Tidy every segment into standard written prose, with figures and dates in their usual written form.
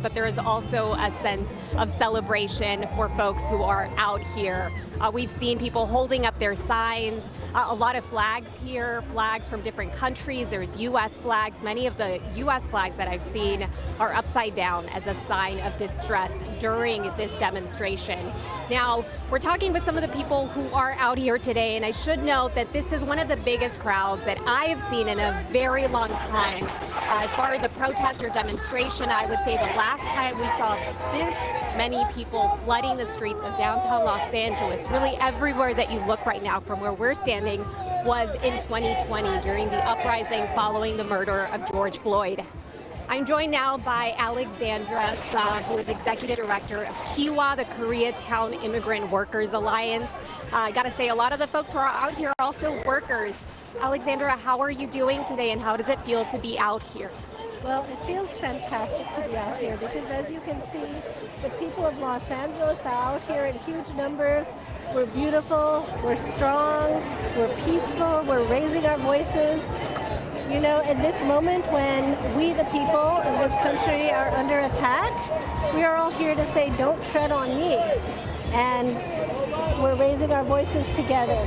but there is also a sense of celebration for folks who are out here. We've seen people holding up their signs, a lot of flags here, flags from different countries. There's US flags. Many of the US flags that I've seen are upside down as a sign of distress during this demonstration. Now, we're talking with some of the people who are out here today, and I should note that this is one of the biggest crowds that I have seen in a very long time. As far as a protest or demonstration, I would say the last time we saw this many people flooding the streets of downtown Los Angeles, really everywhere that you look right now from where we're standing, was in 2020 during the uprising following the murder of George Floyd. I'm joined now by Alexandra, who is Executive Director of Kiwa, the Koreatown Immigrant Workers Alliance. I gotta say, a lot of the folks who are out here are also workers. Alexandra, how are you doing today and how does it feel to be out here? Well, it feels fantastic to be out here because, as you can see, the people of Los Angeles are out here in huge numbers. We're beautiful, we're strong, we're peaceful, we're raising our voices. You know, in this moment when we, the people of this country, are under attack, we are all here to say, don't tread on me. And we're raising our voices together.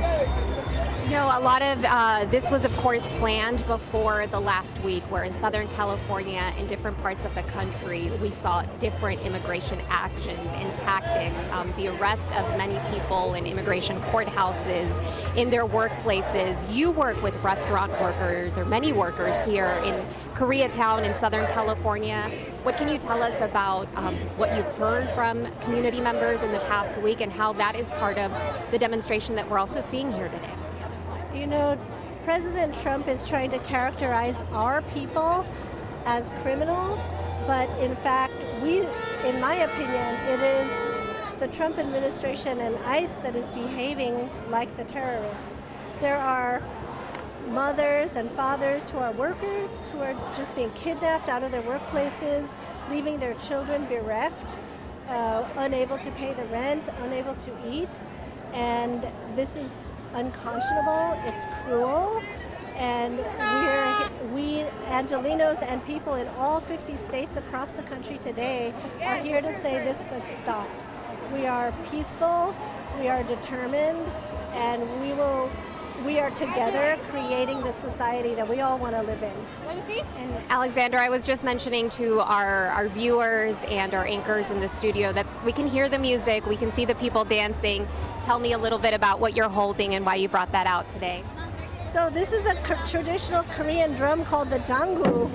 You know, a lot of this was, of course, planned before the last week, where in Southern California, in different parts of the country, we saw different immigration actions and tactics. The arrest of many people in immigration courthouses, in their workplaces. You work with restaurant workers, or many workers here in Koreatown in Southern California. What can you tell us about what you've heard from community members in the past week and how that is part of the demonstration that we're also seeing here today? You know, President Trump is trying to characterize our people as criminal, but in fact, in my opinion, it is the Trump administration and ICE that is behaving like the terrorists. There are mothers and fathers who are workers who are just being kidnapped out of their workplaces, leaving their children bereft, unable to pay the rent, unable to eat. And this is unconscionable, it's cruel, and we Angelenos and people in all 50 states across the country today are here to say this must stop. We are peaceful, we are determined, and we are together creating the society that we all want to live in. And Alexandra, I was just mentioning to our viewers and our anchors in the studio that we can hear the music, we can see the people dancing. Tell me a little bit about what you're holding and why you brought that out today. So this is a traditional Korean drum called the jangu,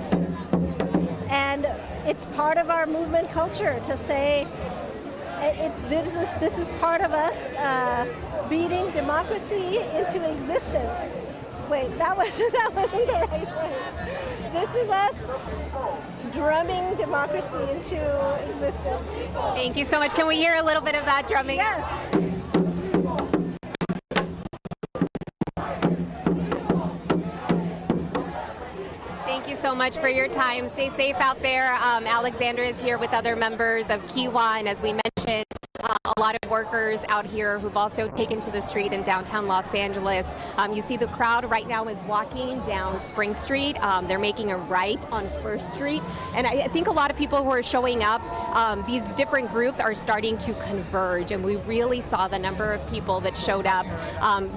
and it's part of our movement culture to say this is part of us beating democracy into existence. Wait, that wasn't the right way. This is us drumming democracy into existence. Thank you so much. Can we hear a little bit of that drumming? Yes. Thank you so much for your time. Stay safe out there. Alexandra is here with other members of Kiwa, and as we mentioned, a lot of workers out here who've also taken to the street in downtown Los Angeles. You see the crowd right now is walking down Spring Street. They're making a right on First Street. And I think a lot of people who are showing up, these different groups are starting to converge. And we really saw the number of people that showed up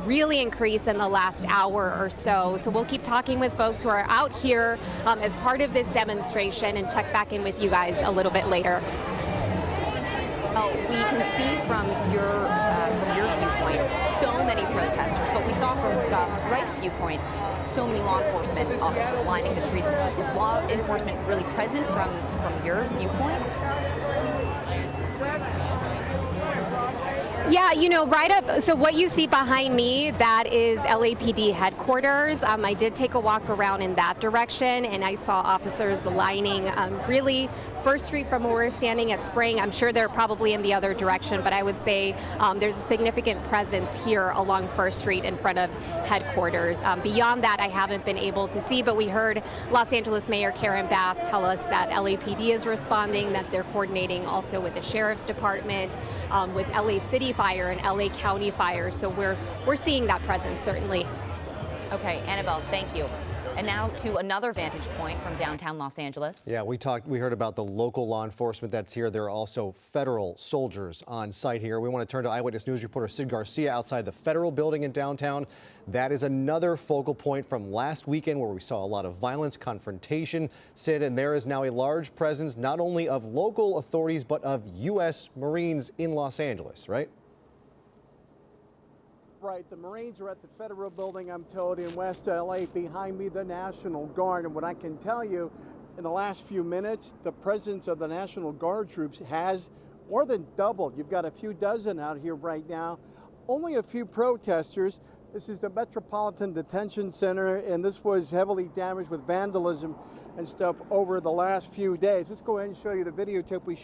really increase in the last hour or so. So we'll keep talking with folks who are out here as part of this demonstration and check back in with you guys a little bit later. We can see from your viewpoint so many protesters, but we saw from Scott Wright's viewpoint so many law enforcement officers lining the streets. Is law enforcement really present from your viewpoint? Yeah, you know, right up, so what you see behind me, that is LAPD headquarters. I did take a walk around in that direction, and I saw officers lining really First Street from where we're standing at Spring. I'm sure they're probably in the other direction, but I would say there's a significant presence here along First Street in front of headquarters. Beyond that, I haven't been able to see, but we heard Los Angeles Mayor Karen Bass tell us that LAPD is responding, that they're coordinating also with the Sheriff's Department, with LA City Fire and LA County Fire, so we're seeing that presence, certainly. Okay, Annabelle, thank you. And now to another vantage point from downtown Los Angeles. Yeah, we heard about the local law enforcement that's here. There are also federal soldiers on site here. We want to turn to Eyewitness News reporter Sid Garcia outside the federal building in downtown. That is another focal point from last weekend where we saw a lot of violence, confrontation, Sid, and there is now a large presence not only of local authorities but of U.S. Marines in Los Angeles, right? Right, the Marines are at the federal building, I'm told, in West LA. Behind me, the National Guard. And what I can tell you, in the last few minutes, the presence of the National Guard troops has more than doubled. You've got a few dozen out here right now. Only a few protesters. This is the Metropolitan Detention Center, and this was heavily damaged with vandalism and stuff over the last few days. Let's go ahead and show you the videotape we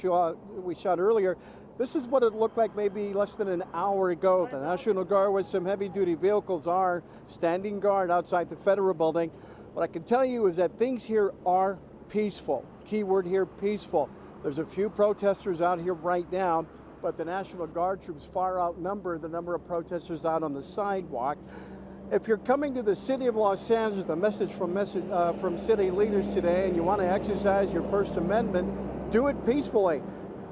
shot earlier. This is what it looked like maybe less than an hour ago. The National Guard with some heavy-duty vehicles are standing guard outside the federal building. What I can tell you is that things here are peaceful. Keyword here, peaceful. There's a few protesters out here right now, but the National Guard troops far outnumber the number of protesters out on the sidewalk. If you're coming to the city of Los Angeles, the message from city leaders today, and you want to exercise your First Amendment, do it peacefully.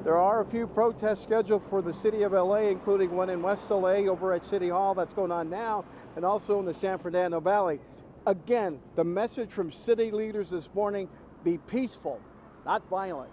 There are a few protests scheduled for the city of LA, including one in West LA over at City Hall that's going on now, and also in the San Fernando Valley. Again, the message from city leaders this morning, be peaceful, not violent.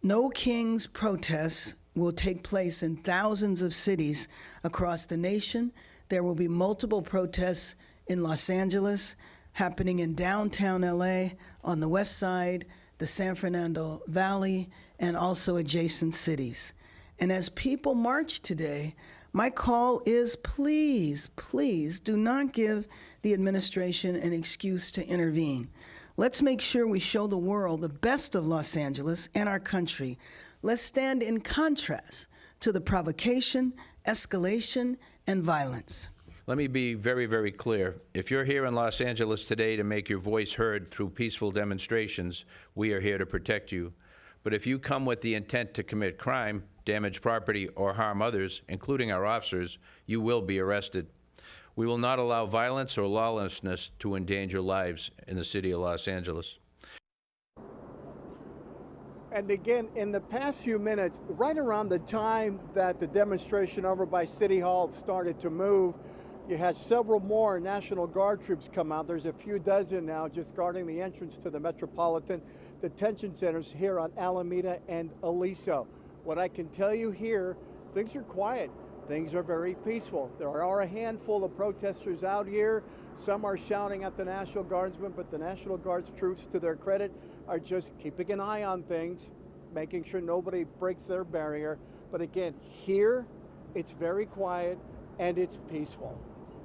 No Kings protests will take place in thousands of cities across the nation. There will be multiple protests in Los Angeles, happening in downtown LA, on the west side, the San Fernando Valley, and also adjacent cities. And as people march today, my call is please, please do not give the administration an excuse to intervene. Let's make sure we show the world the best of Los Angeles and our country. Let's stand in contrast to the provocation, escalation, and violence. Let me be very, very clear. If you're here in Los Angeles today to make your voice heard through peaceful demonstrations, we are here to protect you. But if you come with the intent to commit crime, damage property, or harm others, including our officers, you will be arrested. We will not allow violence or lawlessness to endanger lives in the city of Los Angeles. And again, in the past few minutes, right around the time that the demonstration over by City Hall started to move, you had several more National Guard troops come out. There's a few dozen now just guarding the entrance to the Metropolitan Detention Centers here on Alameda and Aliso. What I can tell you here, things are quiet. Things are very peaceful. There are a handful of protesters out here. Some are shouting at the National Guardsmen, but the National Guard's troops, to their credit, are just keeping an eye on things, making sure nobody breaks their barrier. But again, here, it's very quiet and it's peaceful.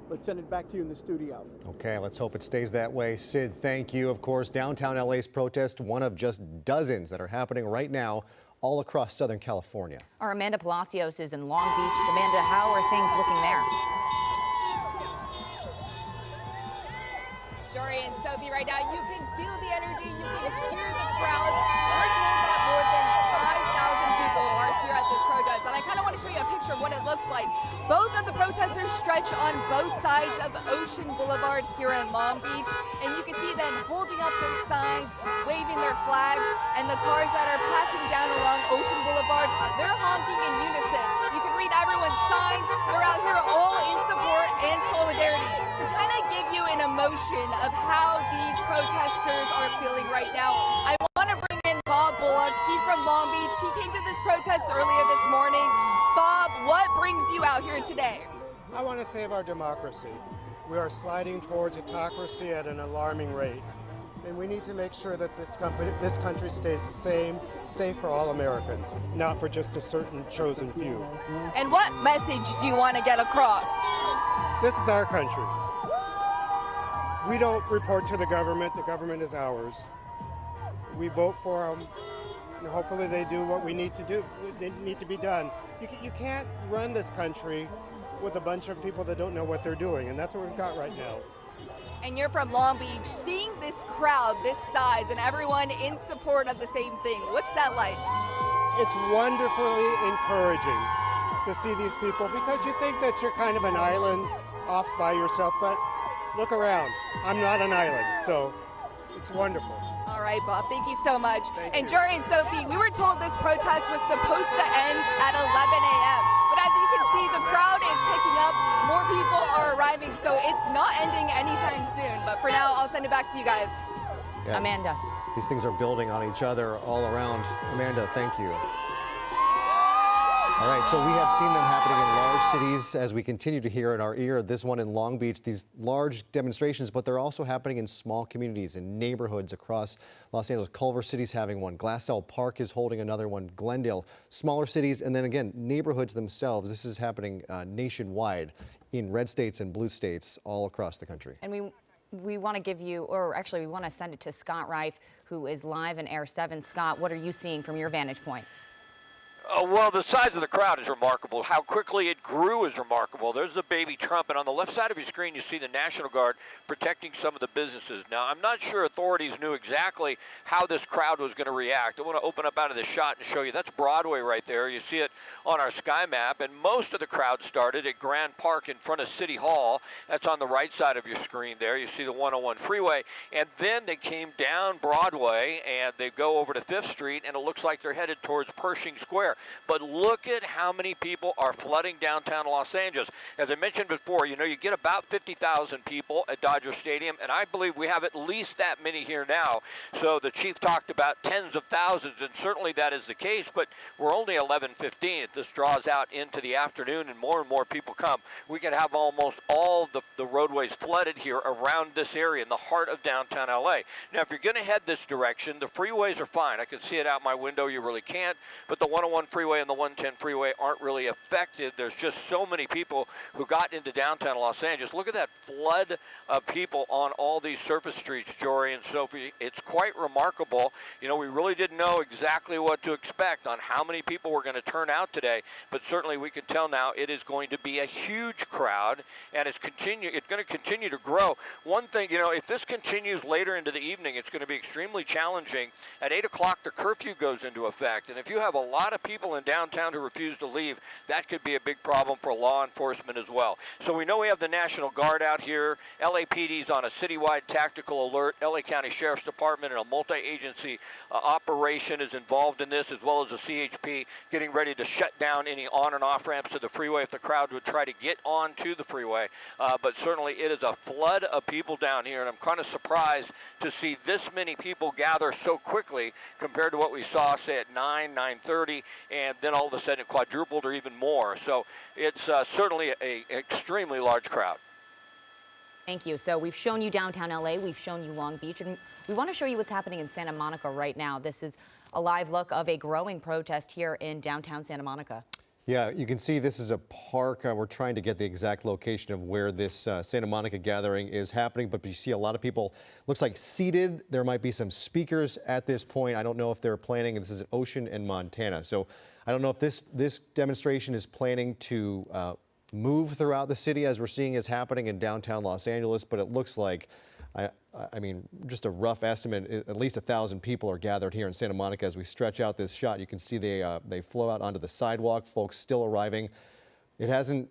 Let's send it back to you in the studio. Okay, let's hope it stays that way. Sid, thank you. Of course, downtown LA's protest, one of just dozens that are happening right now all across Southern California. Our Amanda Palacios is in Long Beach. Amanda, how are things looking there? Jory and Sophie, right now you can feel the energy, you can hear the crowds. We're told that more than 5,000 people are here at this protest, and I kind of want to show you a picture of what it looks like. Both of the protesters stretch on both sides of Ocean Boulevard here in Long Beach, and you can see them holding up their signs, waving their flags, and the cars that are passing down along Ocean Boulevard, they're honking in unison. You can read everyone's signs. They're out here all in support and solidarity to kind of give you an emotion of how these protesters are feeling right now. I want to bring in Bob Bullock. He's from Long Beach. He came to this protest earlier this morning. Bob, what brings you out here today? I want to save our democracy. We are sliding towards autocracy at an alarming rate. And we need to make sure that this country stays the same, safe for all Americans, not for just a certain chosen few. And what message do you want to get across? This is our country. We don't report to the government is ours. We vote for them, and hopefully they do what we need to do, they need to be done. You can't run this country with a bunch of people that don't know what they're doing, and that's what we've got right now. And you're from Long Beach, seeing this crowd this size and everyone in support of the same thing, what's that like? It's wonderfully encouraging to see these people, because you think that you're kind of an island off by yourself, but look around. I'm not an island, so it's wonderful. All right, Bob, thank you so much. And Jerry and Sophie, we were told this protest was supposed to end at 11 a.m. But as you can see, the crowd is picking up. More people are arriving, so it's not ending anytime soon. But for now, I'll send it back to you guys. Yeah. Amanda. These things are building on each other all around. Amanda, thank you. All right, so we have seen them happening in large cities, as we continue to hear in our ear, this one in Long Beach, these large demonstrations, but they're also happening in small communities and neighborhoods across Los Angeles. Culver City's having one, Glassell Park is holding another one, Glendale, smaller cities, and then again, neighborhoods themselves. This is happening nationwide in red states and blue states all across the country. And we want to give you, or actually we want to send it to Scott Reif, who is live in Air 7. Scott, what are you seeing from your vantage point? Well, the size of the crowd is remarkable. How quickly it grew is remarkable. There's the baby Trump, and on the left side of your screen, you see the National Guard protecting some of the businesses. Now, I'm not sure authorities knew exactly how this crowd was going to react. I want to open up out of the shot and show you. That's Broadway right there. You see it on our sky map, and most of the crowd started at Grand Park in front of City Hall. That's on the right side of your screen there. You see the 101 freeway, and then they came down Broadway, and they go over to 5th Street, and it looks like they're headed towards Pershing Square. But look at how many people are flooding downtown Los Angeles. As I mentioned before, you get about 50,000 people at Dodger Stadium, and I believe we have at least that many here now. So the chief talked about tens of thousands, and certainly that is the case, but we're only 11:15. If this draws out into the afternoon and more people come, we can have almost all the roadways flooded here around this area in the heart of downtown LA. Now, if you're going to head this direction, the freeways are fine. I can see it out my window. You really can't, but the 101 freeway and the 110 freeway aren't really affected. There's just so many people who got into downtown Los Angeles. Look at that flood of people on all these surface streets, Jory and Sophie. It's quite remarkable. We really didn't know exactly what to expect on how many people were going to turn out today, but certainly we can tell now it is going to be a huge crowd, and it's going to continue to grow. One thing, if this continues later into the evening, it's going to be extremely challenging. At 8 o'clock, the curfew goes into effect, and if you have a lot of people in downtown who refuse to leave, that could be a big problem for law enforcement as well. So we know we have the National Guard out here. LAPD's on a citywide tactical alert. LA County Sheriff's Department and a multi-agency operation is involved in this, as well as the CHP getting ready to shut down any on and off ramps to the freeway if the crowd would try to get onto the freeway. But certainly it is a flood of people down here, and I'm kind of surprised to see this many people gather so quickly compared to what we saw, say, at 9:30, and then all of a sudden it quadrupled or even more. So it's certainly an extremely large crowd. Thank you. So we've shown you downtown LA, we've shown you Long Beach, and we want to show you what's happening in Santa Monica right now. This is a live look of a growing protest here in downtown Santa Monica. Yeah, you can see this is a park. We're trying to get the exact location of where this Santa Monica gathering is happening, but you see a lot of people, looks like seated. There might be some speakers at this point. I don't know if they're planning, and this is at Ocean and Montana. So I don't know if this demonstration is planning to move throughout the city, as we're seeing is happening in downtown Los Angeles, but it looks like, I mean, just a rough estimate, at least 1,000 people are gathered here in Santa Monica. As we stretch out this shot, you can see they flow out onto the sidewalk, folks still arriving. It hasn't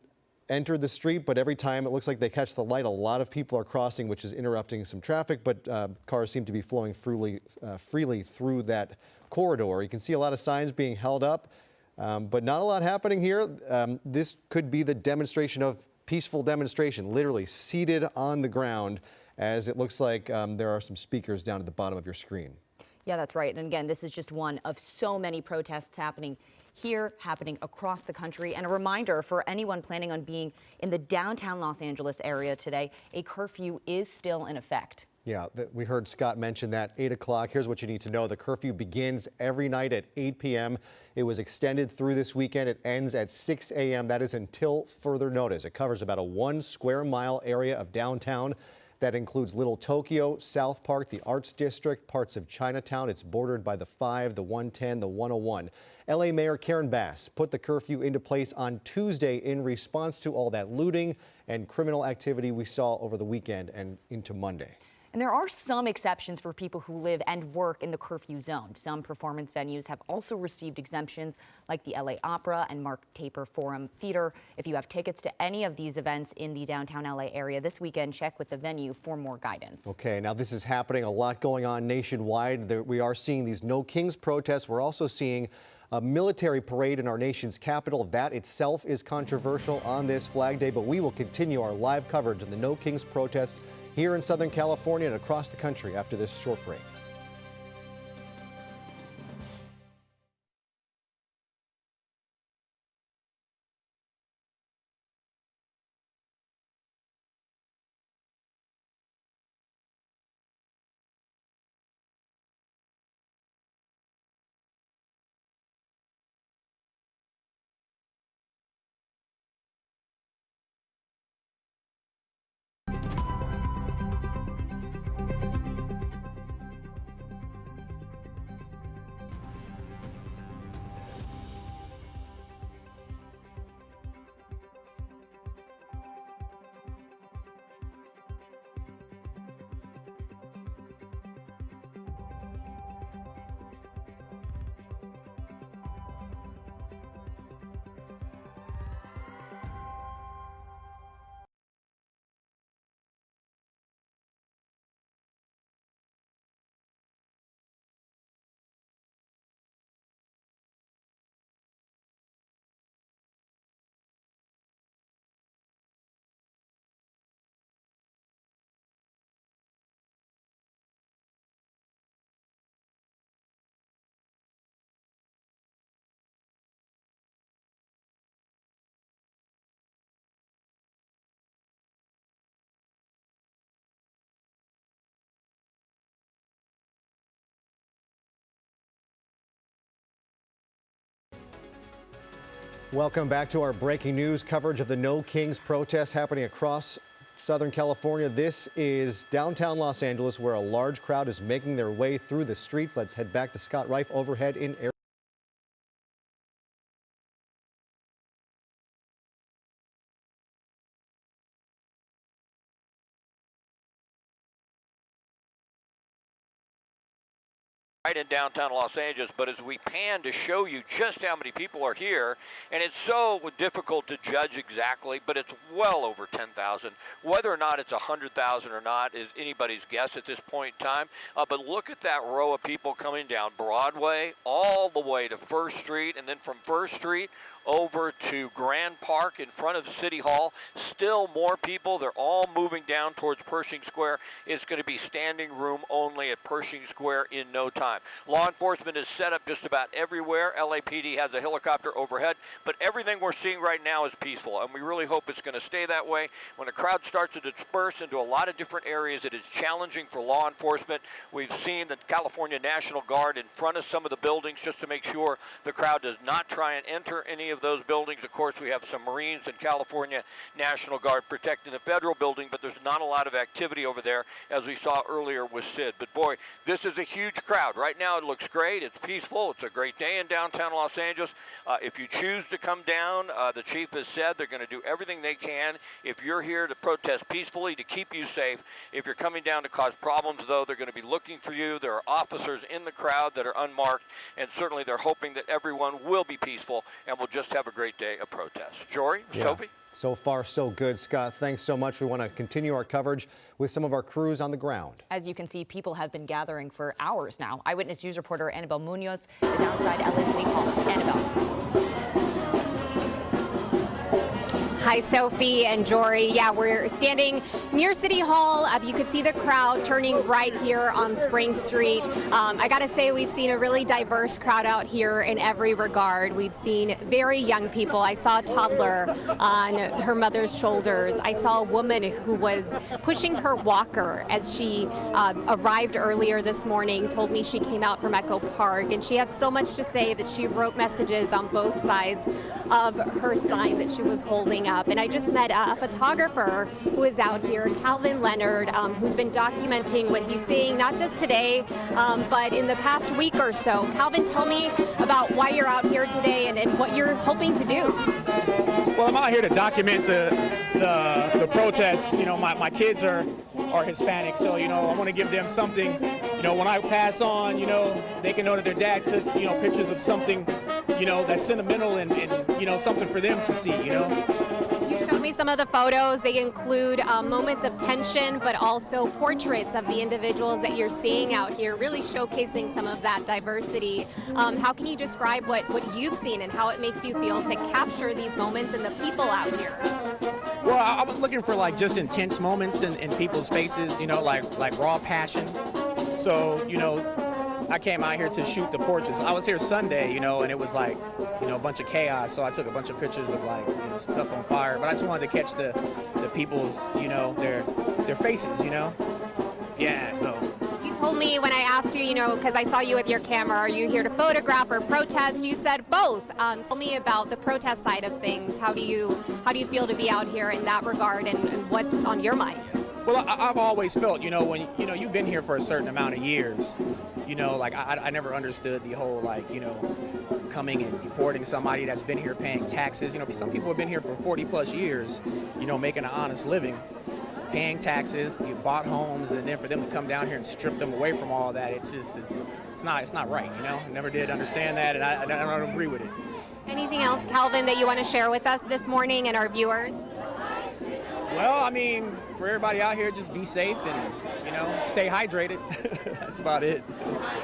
entered the street, but every time it looks like they catch the light, a lot of people are crossing, which is interrupting some traffic, but cars seem to be flowing freely through that corridor. You can see a lot of signs being held up, but not a lot happening here. This could be the demonstration of peaceful demonstration, literally seated on the ground, as it looks like there are some speakers down at the bottom of your screen. Yeah, that's right. And again, this is just one of so many protests happening here, happening across the country. And a reminder for anyone planning on being in the downtown Los Angeles area today, a curfew is still in effect. Yeah, we heard Scott mention that 8 o'clock. Here's what you need to know. The curfew begins every night at 8 p.m. It was extended through this weekend. It ends at 6 a.m. That is until further notice. It covers about a 1 square mile area of downtown. That includes Little Tokyo, South Park, the Arts District, parts of Chinatown. It's bordered by the 5, the 110, the 101. LA Mayor Karen Bass put the curfew into place on Tuesday in response to all that looting and criminal activity we saw over the weekend and into Monday. And there are some exceptions for people who live and work in the curfew zone. Some performance venues have also received exemptions, like the LA Opera and Mark Taper Forum Theater. If you have tickets to any of these events in the downtown LA area this weekend, check with the venue for more guidance. Okay, now this is happening, a lot going on nationwide. We are seeing these No Kings protests. We're also seeing a military parade in our nation's capital. That itself is controversial on this Flag Day, but we will continue our live coverage of the No Kings protest here in Southern California and across the country after this short break. Welcome back to our breaking news coverage of the No Kings protests happening across Southern California. This is downtown Los Angeles, where a large crowd is making their way through the streets. Let's head back to Scott Reif overhead in Arizona. Right in downtown Los Angeles, but as we pan to show you just how many people are here, and it's so difficult to judge exactly, but it's well over 10,000. Whether or not it's 100,000 or not is anybody's guess at this point in time. But look at that row of people coming down Broadway all the way to First Street, and then from First Street over to Grand Park in front of City Hall. Still more people. They're all moving down towards Pershing Square. It's going to be standing room only at Pershing Square in no time. Law enforcement is set up just about everywhere. LAPD has a helicopter overhead, but everything we're seeing right now is peaceful, and we really hope it's going to stay that way. When a crowd starts to disperse into a lot of different areas, it is challenging for law enforcement. We've seen the California National Guard in front of some of the buildings just to make sure the crowd does not try and enter any of those buildings. Of course, we have some Marines and California National Guard protecting the federal building, but there's not a lot of activity over there, as we saw earlier with Sid. But boy, this is a huge crowd. Right now it looks great. It's peaceful. It's a great day in downtown Los Angeles. If you choose to come down, the chief has said they're going to do everything they can. If you're here to protest peacefully, to keep you safe. If you're coming down to cause problems, though, they're going to be looking for you. There are officers in the crowd that are unmarked, and certainly they're hoping that everyone will be peaceful and will just have a great day of protest. Jory, Sophie? So far, so good. Scott, thanks so much. We want to continue our coverage with some of our crews on the ground. As you can see, people have been gathering for hours now. Eyewitness News reporter Annabelle Munoz is outside LA City Hall. Annabelle. Hi, Sophie and Jory. Yeah, we're standing near City Hall. You can see the crowd turning right here on Spring Street. I got to say, we've seen a really diverse crowd out here in every regard. We've seen very young people. I saw a toddler on her mother's shoulders. I saw a woman who was pushing her walker as she arrived earlier this morning, told me she came out from Echo Park, and she had so much to say that she wrote messages on both sides of her sign that she was holding up. And I just met a photographer who is out here, Calvin Leonard, who's been documenting what he's seeing, not just today, but in the past week or so. Calvin, tell me about why you're out here today and what you're hoping to do. Well, I'm out here to document the the protests. You know, my kids are Hispanic, so you know I want to give them something. You know, when I pass on, you know, they can know that their dad took pictures of something, you know, that's sentimental and you know something for them to see. You know. You showed me some of the photos. They include moments of tension, but also portraits of the individuals that you're seeing out here, really showcasing some of that diversity. How can you describe what you've seen and how it makes you feel to capture these moments and the people out here? Well, I was looking for like just intense moments in people's faces, you know, like raw passion. So, you know, I came out here to shoot the portraits. I was here Sunday, you know, and it was like, you know, a bunch of chaos. So I took a bunch of pictures of like, you know, stuff on fire. But I just wanted to catch the people's, you know, their faces, you know. Yeah, so. You told me when I asked you, you know, because I saw you with your camera, are you here to photograph or protest? You said both. Tell me about the protest side of things. How do you feel to be out here in that regard, and what's on your mind? Well, I've always felt, you know, when, you know, you've been here for a certain amount of years, you know, like I never understood the whole, like, you know, coming and deporting somebody that's been here paying taxes. You know, some people have been here for 40 plus years, you know, making an honest living, paying taxes, you bought homes, and then for them to come down here and strip them away from all that, it's just, it's not right, you know. I never did understand that, and I don't agree with it. Anything else, Calvin, that you want to share with us this morning and our viewers? Well, I mean, for everybody out here, just be safe and, you know, stay hydrated. That's about it.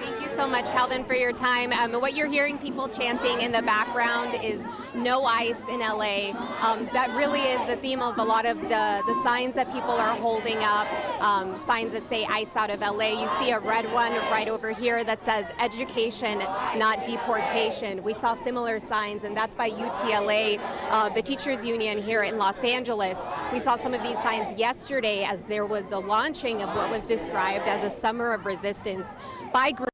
Thank you so much, Calvin, for your time. What you're hearing people chanting in the background is no ice in LA. That really is the theme of a lot of the signs that people are holding up, signs that say ice out of LA. You see a red one right over here that says education, not deportation. We saw similar signs, and that's by UTLA, the teachers union here in Los Angeles. We saw some of these signs yesterday as there was the launching of what was described as a summer of resistance by groups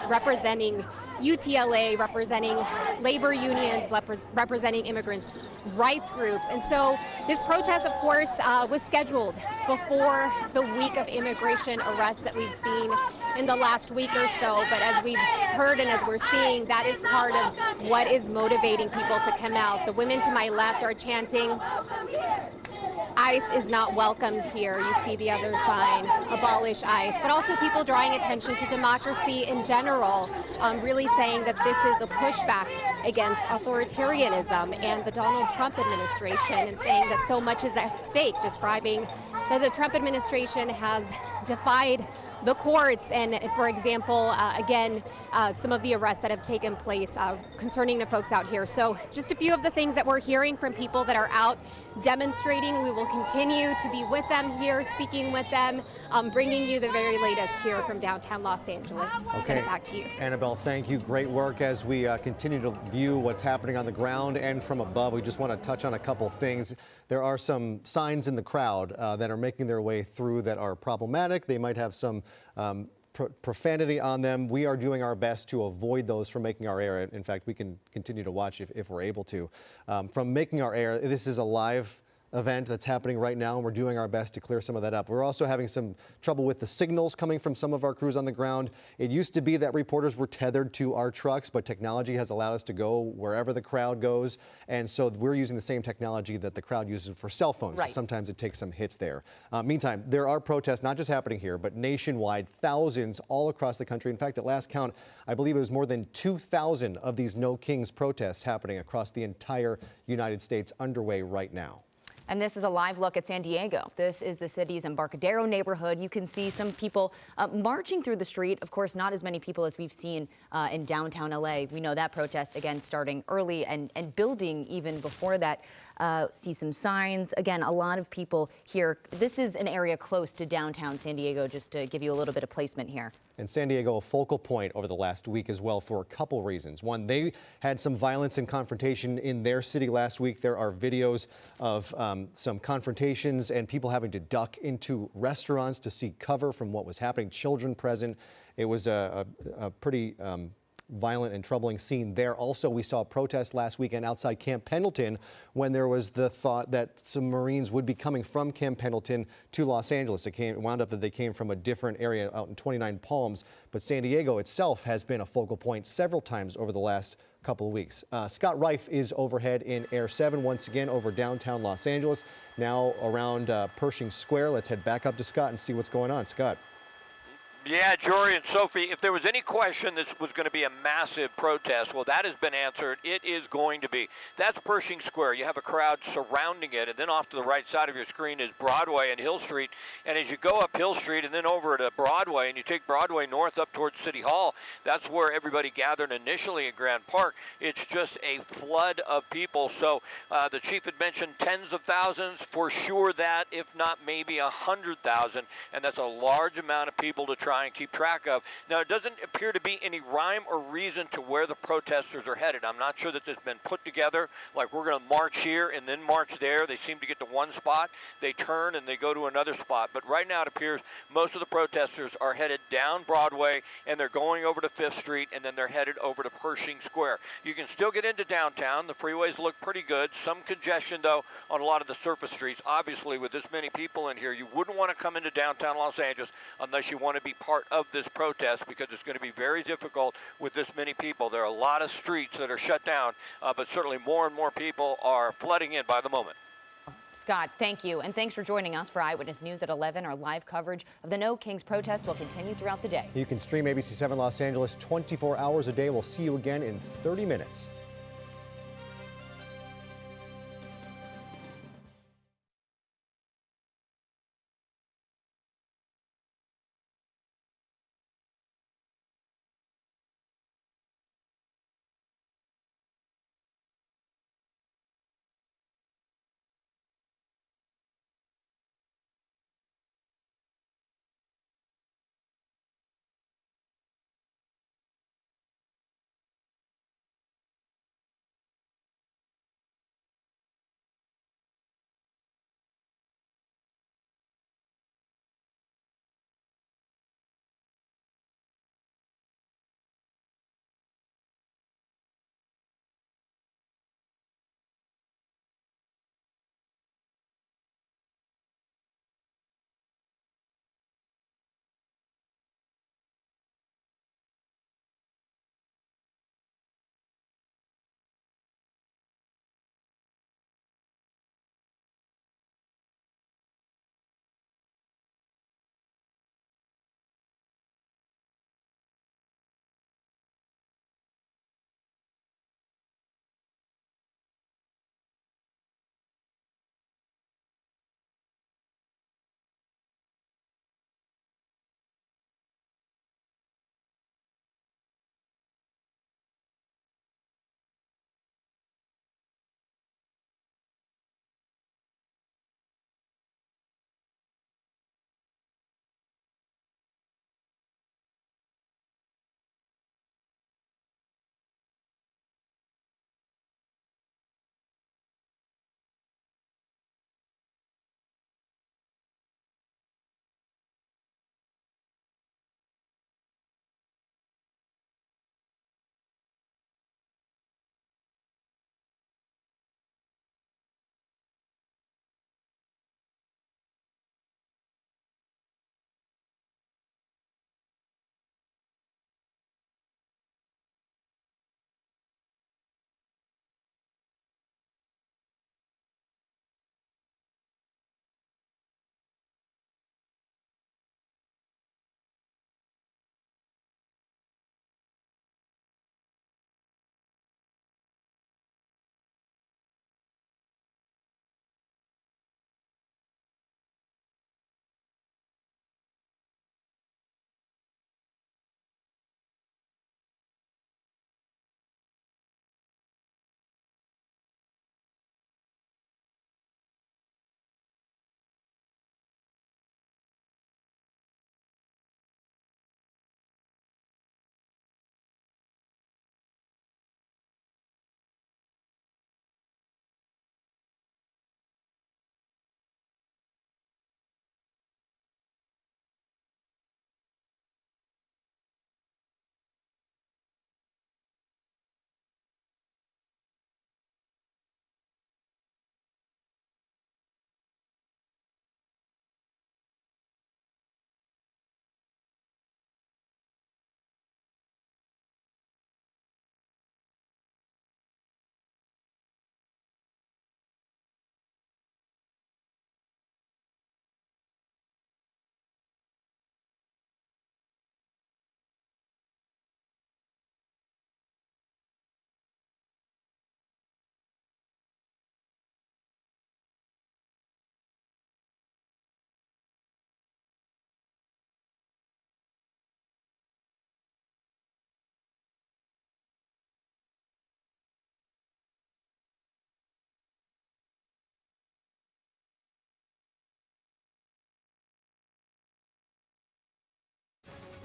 representing UTLA, representing labor unions, representing immigrants' rights groups. And so this protest, of course, was scheduled before the week of immigration arrests that we've seen in the last week or so. But as we've heard and as we're seeing, that is part of what is motivating people to come out. The women to my left are chanting, ICE is not welcomed here. You see the other sign, abolish ICE. But also people drawing attention to democracy in general, really saying that this is a pushback against authoritarianism and the Donald Trump administration, and saying that so much is at stake, describing that the Trump administration has defied the courts and, for example, again, some of the arrests that have taken place concerning the folks out here. So just a few of the things that we're hearing from people that are out demonstrating. We will continue to be with them here, speaking with them, bringing you the very latest here from downtown Los Angeles. I'll send it back to you. Annabelle, thank you. Great work as we continue to view what's happening on the ground and from above. We just want to touch on a couple things. There are some signs in the crowd that are making their way through that are problematic. They might have some profanity on them. We are doing our best to avoid those from making our air. In fact, we can continue to watch if we're able to. From making our air, this is a live event that's happening right now, and we're doing our best to clear some of that up. We're also having some trouble with the signals coming from some of our crews on the ground. It used to be that reporters were tethered to our trucks, but technology has allowed us to go wherever the crowd goes, and so we're using the same technology that the crowd uses for cell phones. Right. So sometimes it takes some hits there. Meantime, there are protests not just happening here, but nationwide, thousands all across the country. In fact, at last count, I believe it was more than 2,000 of these No Kings protests happening across the entire United States underway right now. And this is a live look at San Diego. This is the city's Embarcadero neighborhood. You can see some people marching through the street. Of course, not as many people as we've seen in downtown LA. We know that protest, again, starting early and building even before that. See some signs. Again, a lot of people here. This is an area close to downtown San Diego, just to give you a little bit of placement here. And San Diego, a focal point over the last week as well for a couple reasons. One, they had some violence and confrontation in their city last week. There are videos of some confrontations and people having to duck into restaurants to seek cover from what was happening, children present. It was a pretty violent and troubling scene there. Also, we saw protests last weekend outside Camp Pendleton when there was the thought that some Marines would be coming from Camp Pendleton to Los Angeles. It wound up that they came from a different area out in 29 Palms, but San Diego itself has been a focal point several times over the last couple of weeks. Scott Reif is overhead in Air 7 once again over downtown Los Angeles, now around Pershing Square. Let's head back up to Scott and see what's going on. Scott. Yeah, Jory and Sophie, if there was any question this was going to be a massive protest, well, that has been answered. It is going to be. That's Pershing Square. You have a crowd surrounding it, and then off to the right side of your screen is Broadway and Hill Street. And as you go up Hill Street and then over to Broadway, and you take Broadway north up towards City Hall, that's where everybody gathered initially in Grand Park. It's just a flood of people. So the chief had mentioned tens of thousands, for sure that, if not maybe 100,000, and that's a large amount of people to try and keep track of. Now, it doesn't appear to be any rhyme or reason to where the protesters are headed. I'm not sure that this has been put together, like we're going to march here and then march there. They seem to get to one spot, they turn, and they go to another spot. But right now it appears most of the protesters are headed down Broadway, and they're going over to 5th Street, and then they're headed over to Pershing Square. You can still get into downtown. The freeways look pretty good. Some congestion, though, on a lot of the surface streets. Obviously, with this many people in here, you wouldn't want to come into downtown Los Angeles unless you want to be part of this protest, because it's going to be very difficult with this many people. There are a lot of streets that are shut down, but certainly more and more people are flooding in by the moment. Scott, thank you. And thanks for joining us for Eyewitness News at 11. Our live coverage of the No Kings protest will continue throughout the day. You can stream ABC 7 Los Angeles 24 hours a day. We'll see you again in 30 minutes.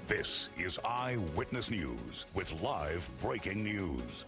This is Eyewitness News with live breaking news.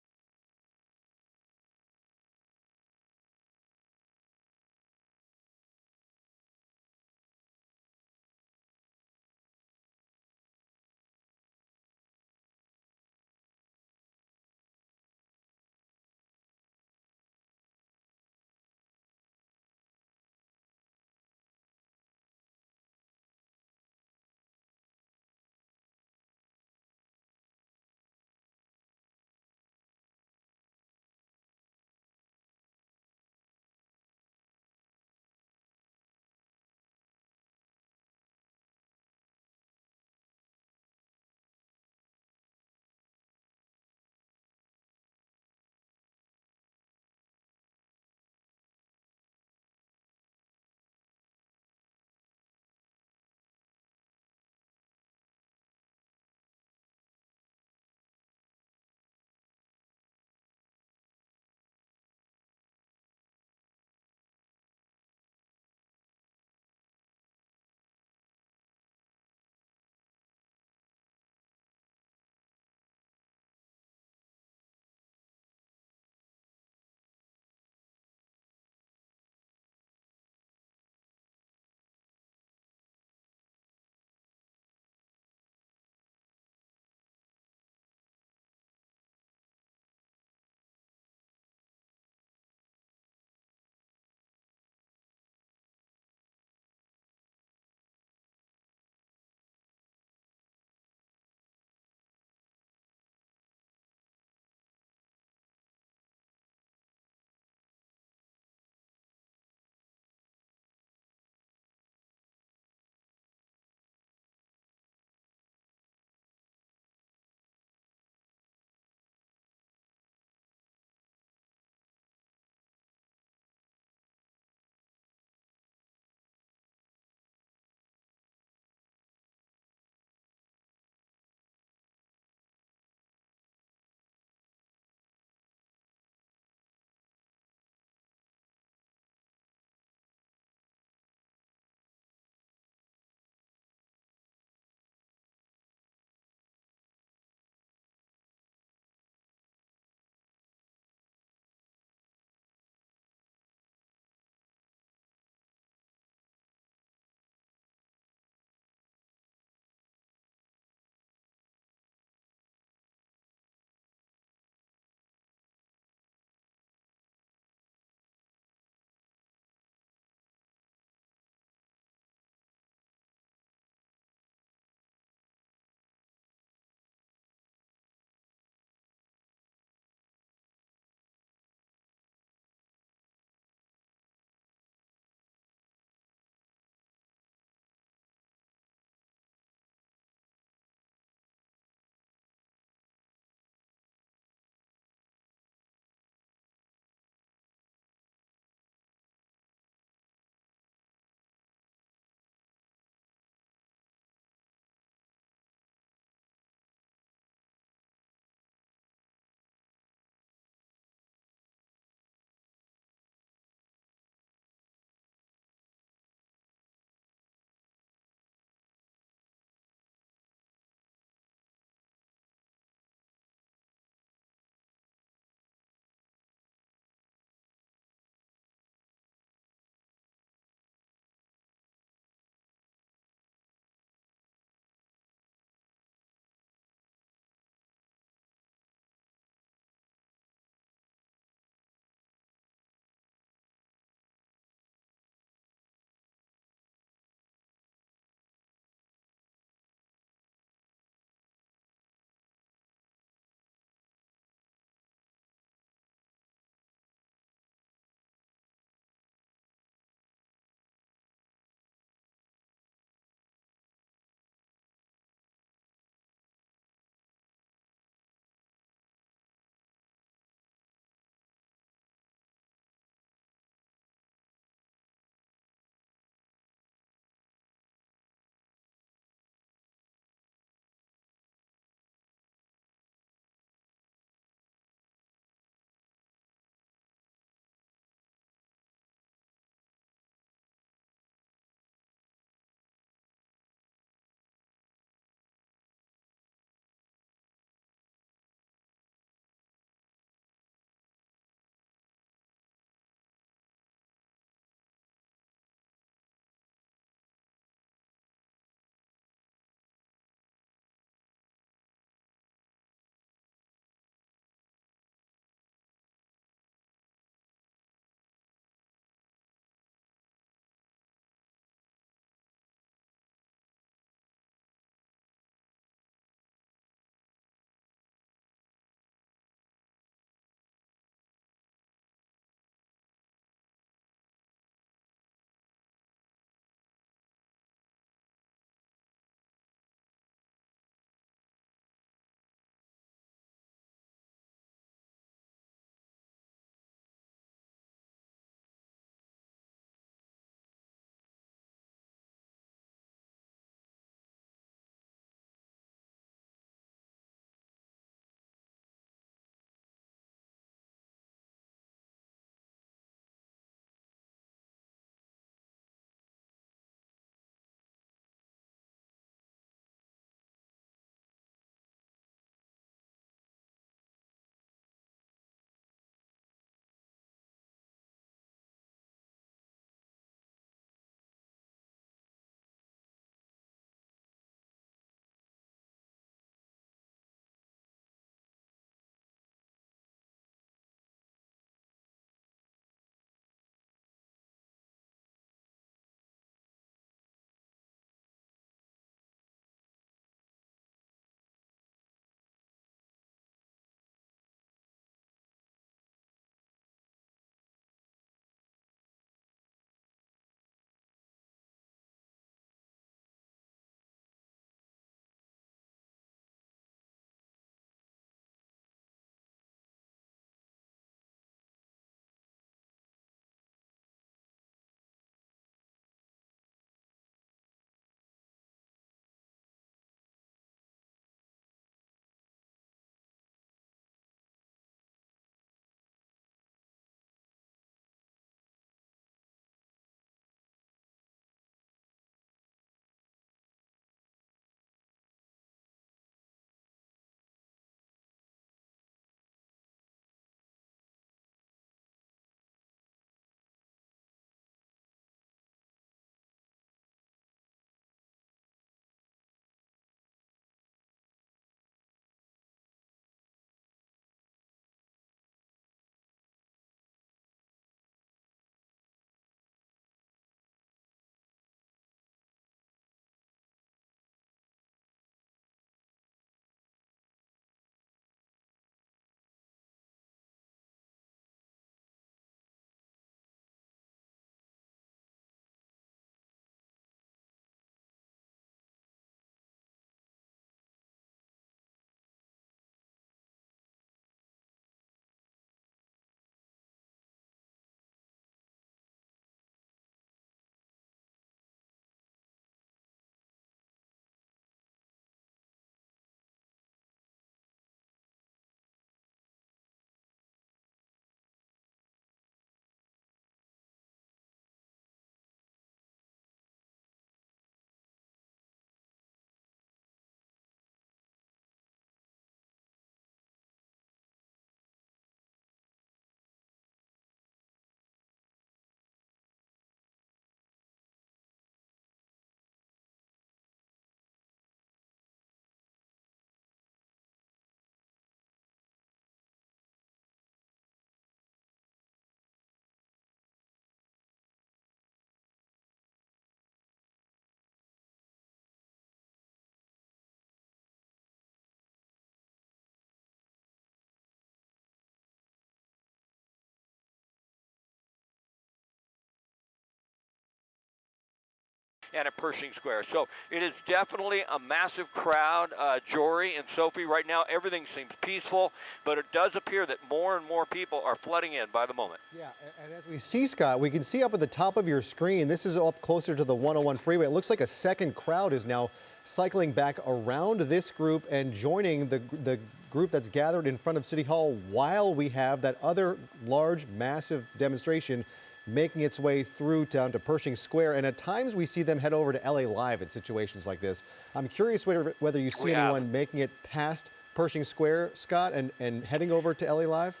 and at Pershing Square. So it is definitely a massive crowd. Jory and Sophie, right now everything seems peaceful, but it does appear that more and more people are flooding in by the moment. Yeah, and as we see, Scott, we can see up at the top of your screen, this is up closer to the 101 freeway. It looks like a second crowd is now cycling back around this group and joining the group that's gathered in front of City Hall, while we have that other large, massive demonstration making its way through down to Pershing Square. And at times we see them head over to LA Live at situations like this. I'm curious whether you see anyone making it past Pershing Square, Scott, and heading over to LA Live?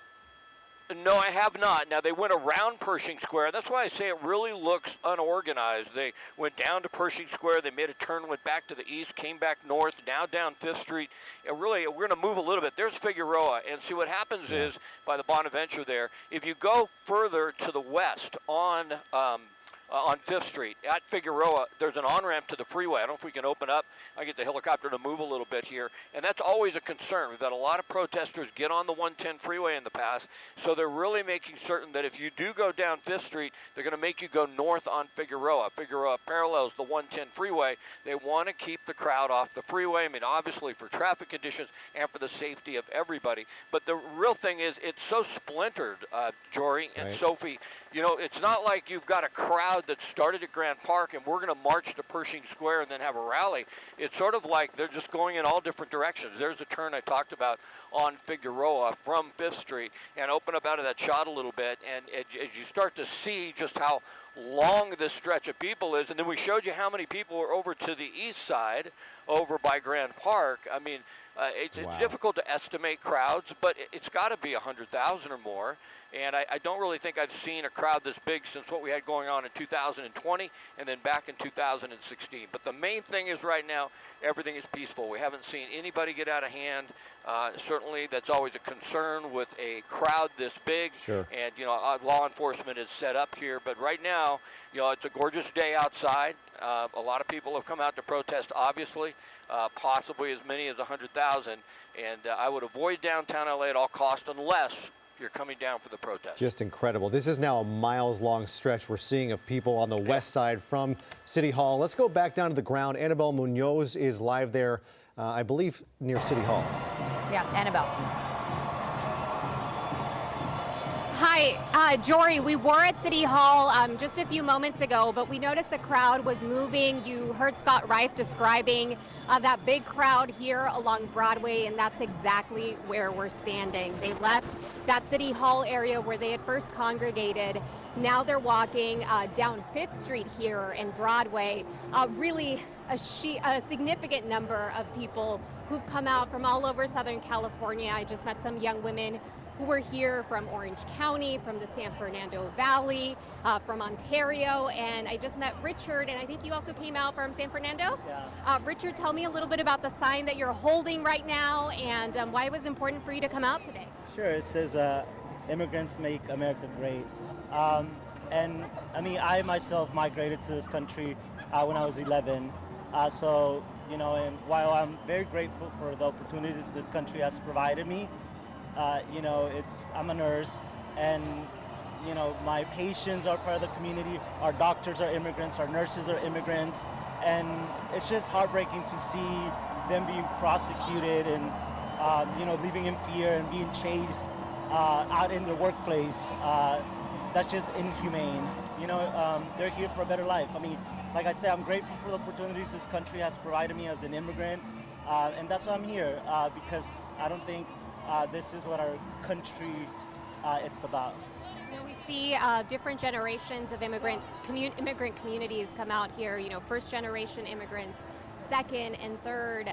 No, I have not. Now, they went around Pershing Square. That's why I say it really looks unorganized. They went down to Pershing Square. They made a turn, went back to the east, came back north, now down 5th Street. And really, we're going to move a little bit. There's Figueroa. And see what happens is, by the Bonaventure there, if you go further to the west on 5th Street at Figueroa, there's an on-ramp to the freeway. I don't know if we can open up. I get the helicopter to move a little bit here. And that's always a concern. We've had a lot of protesters get on the 110 freeway in the past. So they're really making certain that if you do go down 5th Street, they're going to make you go north on Figueroa. Figueroa parallels the 110 freeway. They want to keep the crowd off the freeway. I mean, obviously for traffic conditions and for the safety of everybody. But the real thing is it's so splintered, Jory and Sophie. You know, it's not like you've got a crowd that started at Grand Park and we're going to march to Pershing Square and then have a rally. It's sort of like they're just going in all different directions. There's a turn I talked about on Figueroa from 5th Street, and open up out of that shot a little bit, and as you start to see just how long this stretch of people is, and then we showed you how many people are over to the east side, over by Grand Park. I mean, it's difficult to estimate crowds, but it's got to be 100,000 or more. And I don't really think I've seen a crowd this big since what we had going on in 2020 and then back in 2016. But the main thing is right now, everything is peaceful. We haven't seen anybody get out of hand. Certainly, that's always a concern with a crowd this big. Sure. And, you know, law enforcement is set up here. But right now, you know, it's a gorgeous day outside. A lot of people have come out to protest, obviously, possibly as many as 100,000. And I would avoid downtown LA at all costs unless you're coming down for the protest. Just incredible. This is now a miles-long stretch we're seeing of people on the west side from City Hall. Let's go back down to the ground. Annabelle Munoz is live there, I believe, near City Hall. Yeah, Annabelle. Hi, Jory. We were at City Hall just a few moments ago, but we noticed the crowd was moving. You heard Scott Reif describing that big crowd here along Broadway, and that's exactly where we're standing. They left that City Hall area where they had first congregated. Now they're walking down 5th Street here in Broadway. Really a significant number of people who've come out from all over Southern California. I just met some young women who were here from Orange County, from the San Fernando Valley, from Ontario, and I just met Richard, and I think you also came out from San Fernando? Yeah. Richard, tell me a little bit about the sign that you're holding right now and why it was important for you to come out today. Sure, it says immigrants make America great. And I mean, I myself migrated to this country when I was 11. So, you know, and while I'm very grateful for the opportunities this country has provided me, you know, I'm a nurse, and, you know, my patients are part of the community. Our doctors are immigrants, our nurses are immigrants, and it's just heartbreaking to see them being prosecuted and, you know, living in fear and being chased out in the workplace. That's just inhumane. You know, they're here for a better life. I mean, like I said, I'm grateful for the opportunities this country has provided me as an immigrant, and that's why I'm here, because I don't think this is what our country it's about. You know, we see different generations of immigrant communities come out here, you know, first generation immigrants, second and third,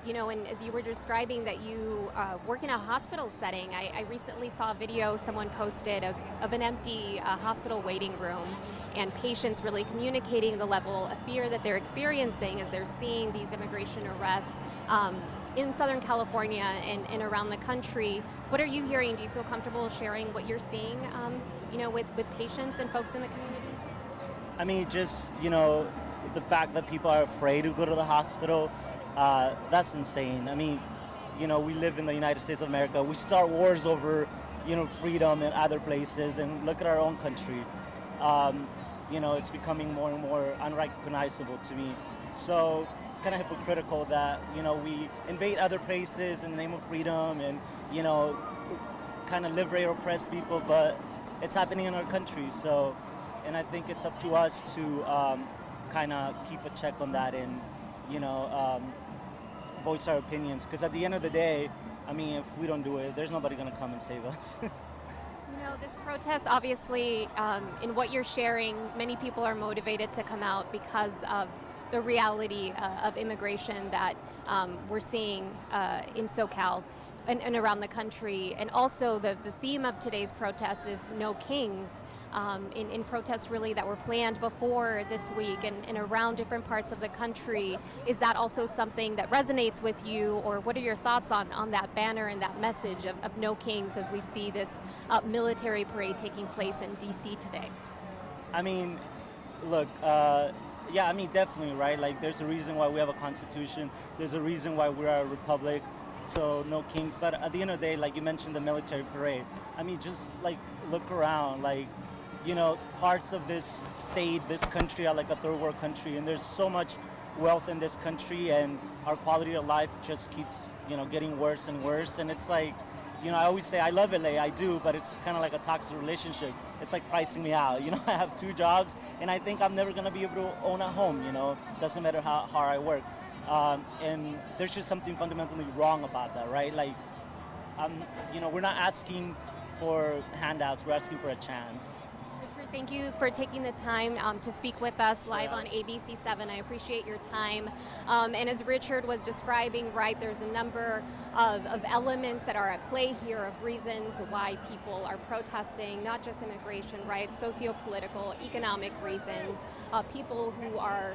you know, and as you were describing that you work in a hospital setting, I recently saw a video someone posted of an empty hospital waiting room and patients really communicating the level of fear that they're experiencing as they're seeing these immigration arrests in Southern California and around the country. What are you hearing? Do you feel comfortable sharing what you're seeing, you know, with patients and folks in the community? I mean, just, you know, the fact that people are afraid to go to the hospital, that's insane. I mean, you know, we live in the United States of America. We start wars over, you know, freedom in other places, and look at our own country. it's becoming more and more unrecognizable to me. So it's kind of hypocritical that, we invade other places in the name of freedom and, kind of liberate oppressed people, but it's happening in our country. So, and I think it's up to us to kind of keep a check on that and, voice our opinions. Because at the end of the day, if we don't do it, there's nobody going to come and save us. This protest, obviously, in what you're sharing, many people are motivated to come out because of the reality of immigration that we're seeing in SoCal and around the country. And also the theme of today's protest is No Kings, in protests really that were planned before this week and around different parts of the country. Is that also something that resonates with you, or what are your thoughts on that banner and that message of No Kings as we see this military parade taking place in DC today? Look, definitely, right? Like, there's a reason why we have a constitution. There's a reason why we're a republic. So no kings. But at the end of the day, like you mentioned, the military parade. Just like look around, like, parts of this state, this country are like a third world country, and there's so much wealth in this country, and our quality of life just keeps, getting worse and worse. And it's like, I always say I love LA, I do, but it's kind of like a toxic relationship. It's like pricing me out. I have 2 jobs, and I think I'm never gonna be able to own a home. Doesn't matter how hard I work. And there's just something fundamentally wrong about that, right? Like, we're not asking for handouts, we're asking for a chance. Richard, thank you for taking the time to speak with us live on ABC7. I appreciate your time. And as Richard was describing, right, there's a number of elements that are at play here, of reasons why people are protesting, not just immigration, right, socio-political, economic reasons, people who are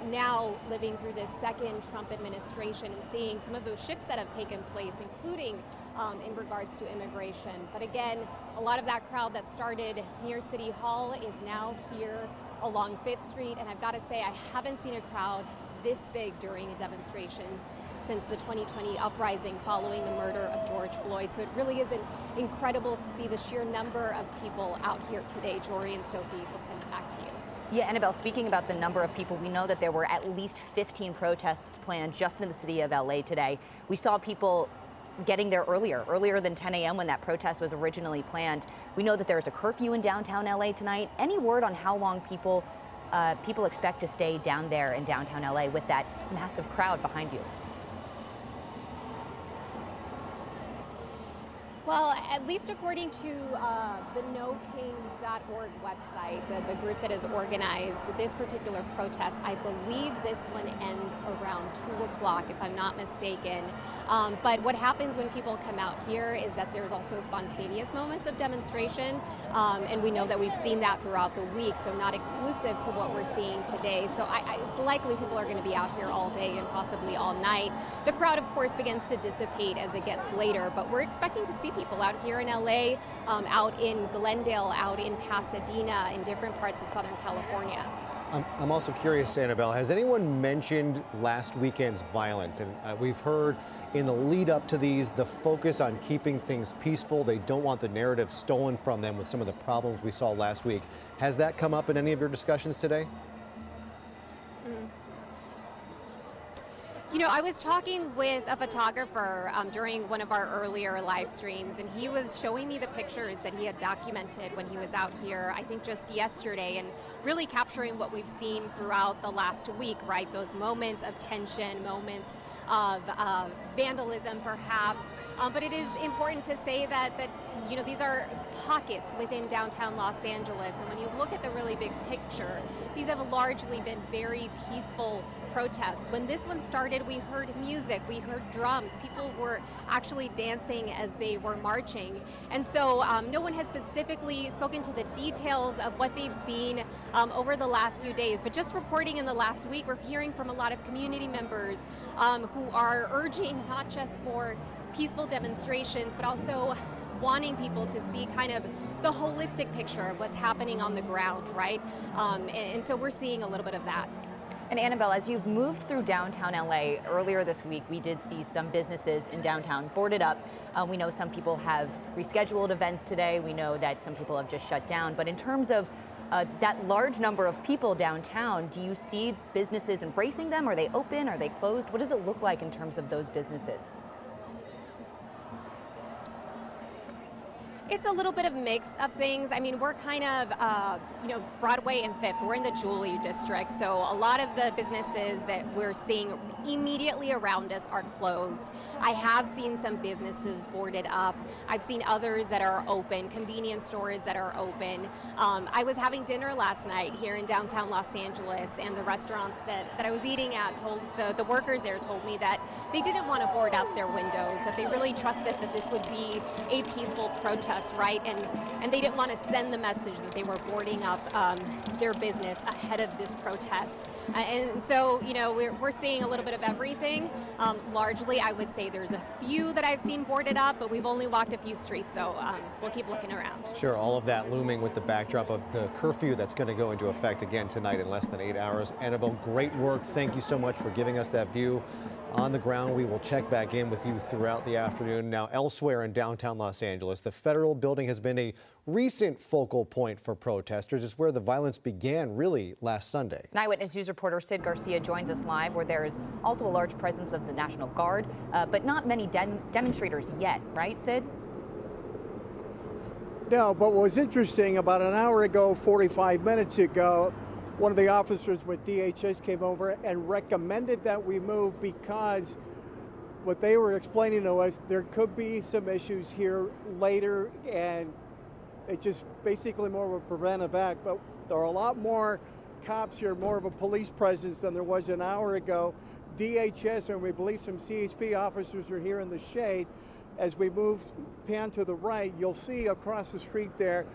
now living through this second Trump administration and seeing some of those shifts that have taken place, including in regards to immigration. But again, a lot of that crowd that started near City Hall is now here along 5th Street. And I've got to say, I haven't seen a crowd this big during a demonstration since the 2020 uprising following the murder of George Floyd. So it really is incredible to see the sheer number of people out here today. Jory and Sophie, we'll send it back to you. Yeah, Annabelle, speaking about the number of people, we know that there were at least 15 protests planned just in the city of LA today. We saw people getting there earlier than 10 a.m. when that protest was originally planned. We know that there's a curfew in downtown LA tonight. Any word on how long people expect to stay down there in downtown LA with that massive crowd behind you? Well, at least according to the NoKings.org website, the group that has organized this particular protest, I believe this one ends around 2 o'clock, if I'm not mistaken. But what happens when people come out here is that there's also spontaneous moments of demonstration, and we know that we've seen that throughout the week, so not exclusive to what we're seeing today. So it's likely people are going to be out here all day and possibly all night. The crowd, of course, begins to dissipate as it gets later, but we're expecting to see people out here in LA, out in Glendale, out in Pasadena, in different parts of Southern California. I'm also curious, Annabelle, has anyone mentioned last weekend's violence? And we've heard in the lead up to these, the focus on keeping things peaceful. They don't want the narrative stolen from them with some of the problems we saw last week. Has that come up in any of your discussions today? I was talking with a photographer during one of our earlier live streams, and he was showing me the pictures that he had documented when he was out here, I think just yesterday, and really capturing what we've seen throughout the last week, right? Those moments of tension, moments of vandalism, perhaps. But it is important to say that these are pockets within downtown Los Angeles, and when you look at the really big picture, these have largely been very peaceful protests. When this one started, we heard music, we heard drums, people were actually dancing as they were marching. And so no one has specifically spoken to the details of what they've seen over the last few days, but just reporting in the last week, we're hearing from a lot of community members who are urging not just for peaceful demonstrations, but also wanting people to see kind of the holistic picture of what's happening on the ground, right? And so we're seeing a little bit of that. And Annabelle, as you've moved through downtown LA earlier this week, we did see some businesses in downtown boarded up. We know some people have rescheduled events today. We know that some people have just shut down. But in terms of that large number of people downtown, do you see businesses embracing them? Are they open? Are they closed? What does it look like in terms of those businesses? It's a little bit of mix of things. I mean, we're kind of, Broadway and Fifth, we're in the Jewelry District, so a lot of the businesses that we're seeing immediately around us are closed. I have seen some businesses boarded up. I've seen others that are open, convenience stores that are open. I was having dinner last night here in downtown Los Angeles, and the restaurant that I was eating at told the workers there told me that they didn't want to board up their windows, that they really trusted that this would be a peaceful protest, right? And they didn't want to send the message that they were boarding up their business ahead of this protest. And so, we're seeing a little bit of everything. Largely, I would say there's a few that I've seen boarded up, but we've only walked a few streets, so we'll keep looking around. Sure, all of that looming with the backdrop of the curfew that's going to go into effect again tonight in less than 8 hours. Annabelle, great work. Thank you so much for giving us that view on the ground. We will check back in with you throughout the afternoon. Now, elsewhere in downtown Los Angeles, the Federal Building has been a recent focal point for protesters. It's where the violence began really last Sunday. An Eyewitness News reporter Sid Garcia joins us live, where there is also a large presence of the National Guard, but not many demonstrators yet, right, Sid? No, but what was interesting, about an hour ago, 45 minutes ago, one of the officers with DHS came over and recommended that we move because what they were explaining to us, there could be some issues here later, and it's just basically more of a preventive act. But there are a lot more cops here, more of a police presence than there was an hour ago. DHS, and we believe some CHP officers are here in the shade. As we move, pan to the right, you'll see across the street there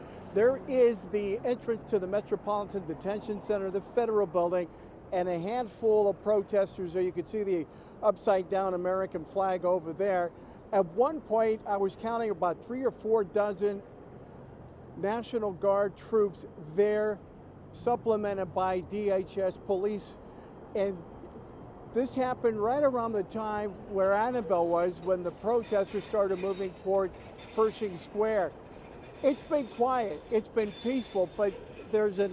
is the entrance to the Metropolitan Detention Center, the Federal Building, and a handful of protesters there. You can see the upside down American flag over there. At one point, I was counting about 3 or 4 dozen National Guard troops there, supplemented by DHS police. And this happened right around the time where Annabelle was, when the protesters started moving toward Pershing Square. It's been quiet, it's been peaceful, but there's a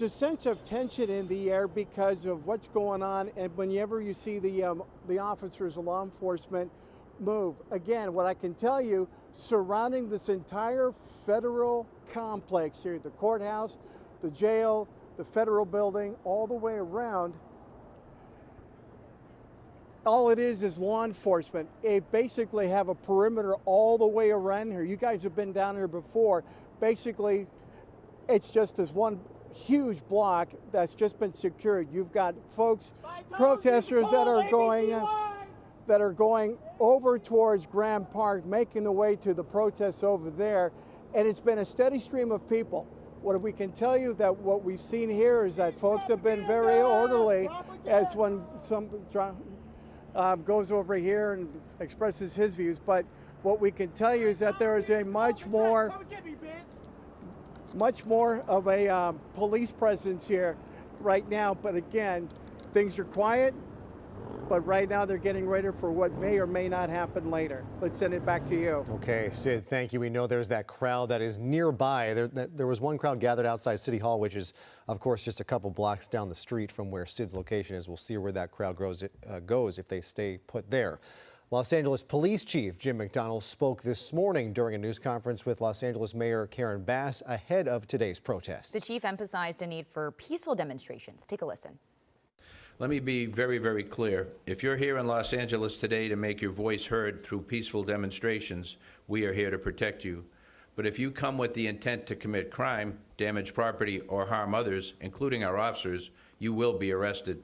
sense of tension in the air because of what's going on, and whenever you see the officers of law enforcement move. Again, what I can tell you, surrounding this entire federal complex here, the courthouse, the jail, the Federal Building, all the way around, all it is law enforcement. They basically have a perimeter all the way around here. You guys have been down here before. Basically, it's just this one huge block that's just been secured. You've got folks, protesters that are going over towards Grand Park, making the way to the protests over there, and it's been a steady stream of people. What we can tell you that what we've seen here is that folks have been very orderly, as when some goes over here and expresses his views. But what we can tell you is that there is a much more of a police presence here right now. But again, things are quiet, but right now they're getting ready for what may or may not happen later. Let's send it back to you. Okay, Sid, thank you. We know there's that crowd that is nearby. There was one crowd gathered outside City Hall, which is, of course, just a couple blocks down the street from where Sid's location is. We'll see where that crowd goes if they stay put there. Los Angeles Police Chief Jim McDonnell spoke this morning during a news conference with Los Angeles Mayor Karen Bass ahead of today's protests. The chief emphasized a need for peaceful demonstrations. Take a listen. Let me be very, very clear. If you're here in Los Angeles today to make your voice heard through peaceful demonstrations, we are here to protect you. But if you come with the intent to commit crime, damage property, or harm others, including our officers, you will be arrested.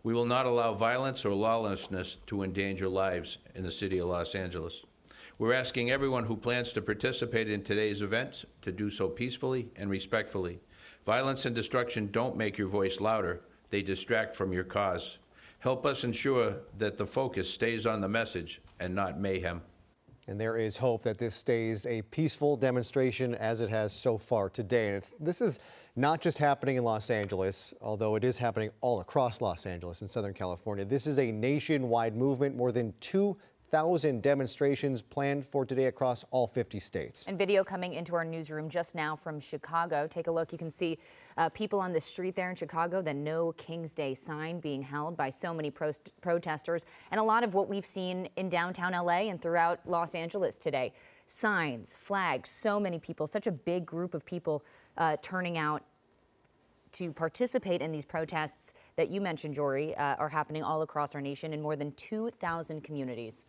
We will not allow violence or lawlessness to endanger lives in the city of Los Angeles. We're asking everyone who plans to participate in today's events to do so peacefully and respectfully. Violence and destruction don't make your voice louder. They distract from your cause. Help us ensure that the focus stays on the message and not mayhem. And there is hope that this stays a peaceful demonstration as it has so far today. And this is not just happening in Los Angeles, although it is happening all across Los Angeles and Southern California. This is a nationwide movement. More than 2,000 1,000 demonstrations planned for today across all 50 states. And video coming into our newsroom just now from Chicago. Take a look. You can see people on the street there in Chicago, the No King's Day sign being held by so many protesters, and a lot of what we've seen in downtown LA and throughout Los Angeles today. Signs, flags, so many people, such a big group of people turning out to participate in these protests that you mentioned, Jory, are happening all across our nation in more than 2,000 communities.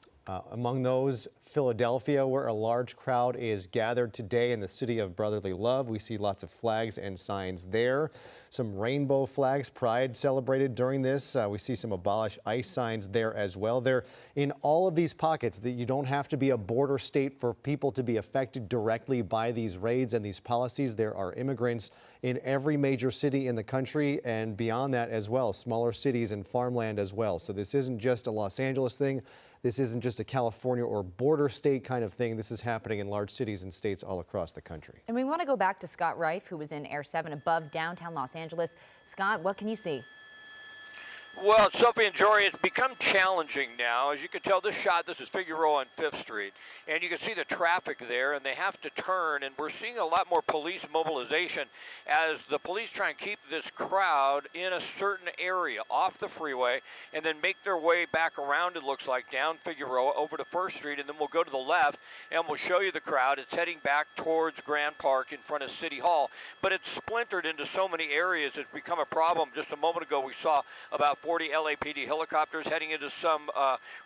Among those, Philadelphia, where a large crowd is gathered today in the city of brotherly love. We see lots of flags and signs there. Some rainbow flags, pride celebrated during this. We see some abolish ICE signs there as well. They're in all of these pockets that you don't have to be a border state for people to be affected directly by these raids and these policies. There are immigrants in every major city in the country and beyond that as well, smaller cities and farmland as well. So this isn't just a Los Angeles thing. This isn't just a California or border state kind of thing. This is happening in large cities and states all across the country. And we want to go back to Scott Reif, who was in Air 7 above downtown Los Angeles. Scott, what can you see? Well, Sophie and Jory, it's become challenging now. As you can tell, this is Figueroa on 5th Street, and you can see the traffic there, and they have to turn, and we're seeing a lot more police mobilization as the police try and keep this crowd in a certain area off the freeway and then make their way back around, it looks like, down Figueroa over to 1st Street, and then we'll go to the left, and we'll show you the crowd. It's heading back towards Grand Park in front of City Hall, but it's splintered into so many areas. It's become a problem. Just a moment ago, we saw about 40 LAPD helicopters heading into some